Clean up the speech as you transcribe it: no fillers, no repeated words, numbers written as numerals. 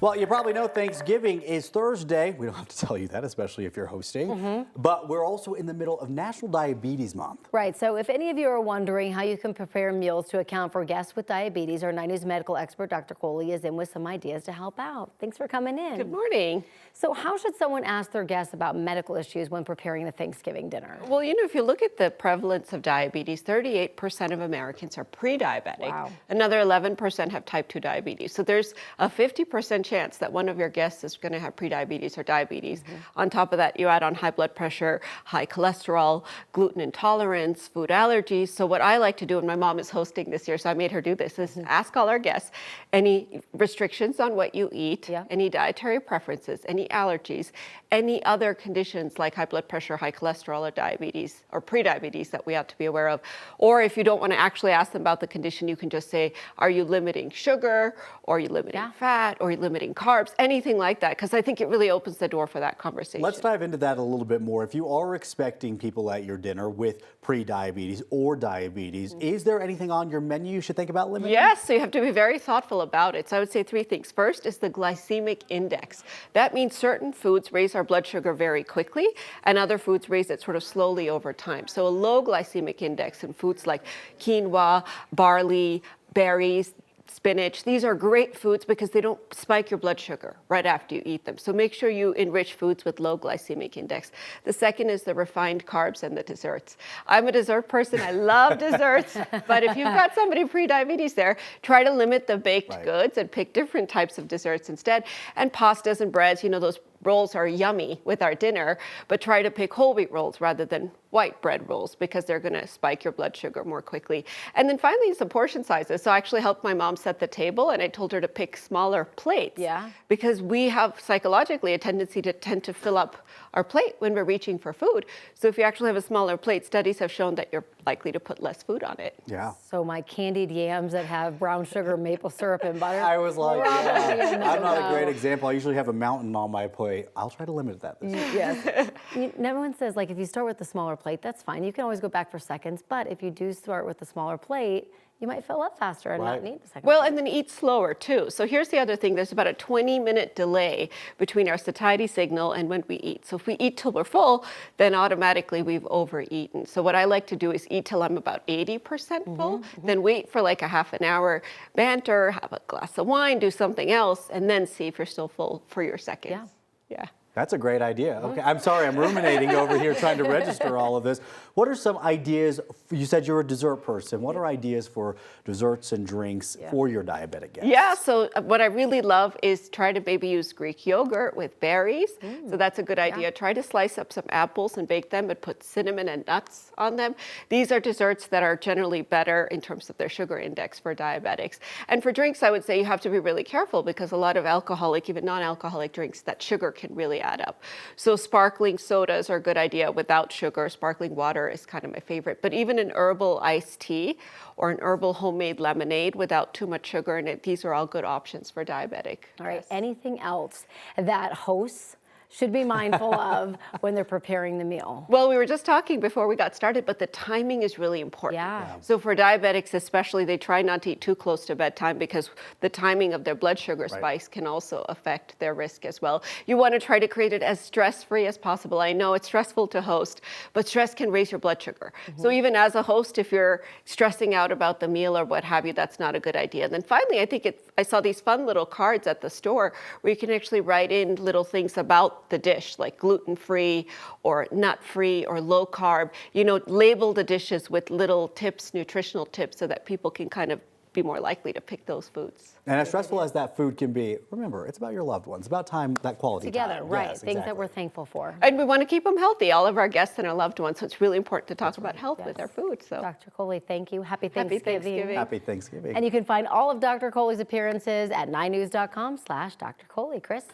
Well, you probably know Thanksgiving is Thursday. We don't have to tell you that, especially if you're hosting. But we're also in the middle of National Diabetes Month. Right, so if any of you are wondering how you can prepare meals to account for guests with diabetes, our 9 News medical expert, Dr. Kohli, is in with some ideas to help out. Thanks for coming in. Good morning. So how should someone ask their guests about medical issues when preparing the Thanksgiving dinner? Well, you know, if you look at the prevalence of diabetes, 38% of Americans are pre-diabetic. Wow. Another 11% have type 2 diabetes. So there's a 50% chance that one of your guests is going to have prediabetes or diabetes. On top of that, you add on high blood pressure, high cholesterol, gluten intolerance, food allergies. So what I like to do, and my mom is hosting this year, so I made her do this, is ask all our guests any restrictions on what you eat, any dietary preferences, any allergies, any other conditions like high blood pressure, high cholesterol, or diabetes, or prediabetes that we have to be aware of. Or if you don't want to actually ask them about the condition, you can just say, are you limiting sugar, or are you limiting fat, or are you limiting carbs, anything like that, because I think it really opens the door for that conversation. Let's dive into that a little bit more. If you are expecting people at your dinner with pre-diabetes or diabetes, is there anything on your menu you should think about limiting? Yes, so you have to be very thoughtful about it. So I would say 3 things. First is the glycemic index. That means certain foods raise our blood sugar very quickly, and other foods raise it sort of slowly over time. So a low glycemic index in foods like quinoa, barley, berries, spinach, these are great foods because they don't spike your blood sugar right after you eat them. So make sure you enrich foods with low glycemic index. The second is the refined carbs and the desserts. I'm a dessert person. I love desserts. But if you've got somebody pre-diabetes there, try to limit the baked goods and pick different types of desserts instead. And pastas and breads, you know, those rolls are yummy with our dinner, but try to pick whole wheat rolls rather than white bread rolls because they're going to spike your blood sugar more quickly. And then finally is the portion sizes. So I actually helped my mom set the table, and I told her to pick smaller plates. Because we have psychologically a tendency to tend to fill up our plate when we're reaching for food. So if you actually have a smaller plate, studies have shown that you're likely to put less food on it. So my candied yams that have brown sugar, maple syrup, and butter. I was like, I'm not a great example. I usually have a mountain on my plate. I'll try to limit that this year. Yes. Everyone says, like, if you start with the smaller plate, that's fine. You can always go back for seconds. But if you do start with the smaller plate, you might fill up faster and not need the second plate. And then eat slower too. So here's the other thing. There's about a 20-minute delay between our satiety signal and when we eat. So if we eat till we're full, then automatically we've overeaten. So what I like to do is eat till I'm about 80% full, then wait for like a half an hour, banter, have a glass of wine, do something else, and then see if you're still full for your seconds. That's a great idea. Okay, I'm sorry, I'm ruminating over here trying to register all of this. What are some ideas? You said you're a dessert person. What are ideas for desserts and drinks for your diabetic guests? So what I really love is try to maybe use Greek yogurt with berries. So that's a good idea. Try to slice up some apples and bake them, but put cinnamon and nuts on them. These are desserts that are generally better in terms of their sugar index for diabetics. And for drinks, I would say you have to be really careful because a lot of alcoholic, even non-alcoholic drinks, that sugar can really add up. So sparkling sodas are a good idea without sugar. Sparkling water is kind of my favorite. But even an herbal iced tea or an herbal homemade lemonade without too much sugar in it, these are all good options for diabetic. All right. Anything else that hosts should be mindful of when they're preparing the meal? Well, we were just talking before we got started, but the timing is really important. So for diabetics especially, they try not to eat too close to bedtime because the timing of their blood sugar spikes can also affect their risk as well. You want to try to create it as stress-free as possible. I know it's stressful to host, but stress can raise your blood sugar. So even as a host, if you're stressing out about the meal or what have you, that's not a good idea. And then finally, I saw these fun little cards at the store where you can actually write in little things about the dish, like gluten-free or nut-free or low carb. You know, label the dishes with little tips, nutritional tips, so that people can kind of be more likely to pick those foods. And as stressful as that food can be, remember, it's about your loved ones, about time, that quality together, time. right? Yes, Things that we're thankful for. And we want to keep them healthy, all of our guests and our loved ones. So it's really important to talk about health with our food. So, Dr. Kohli, thank you. Happy Thanksgiving. Happy Thanksgiving. And you can find all of Dr. Kohli's appearances at 9news.com/Dr. Kohli. Chris?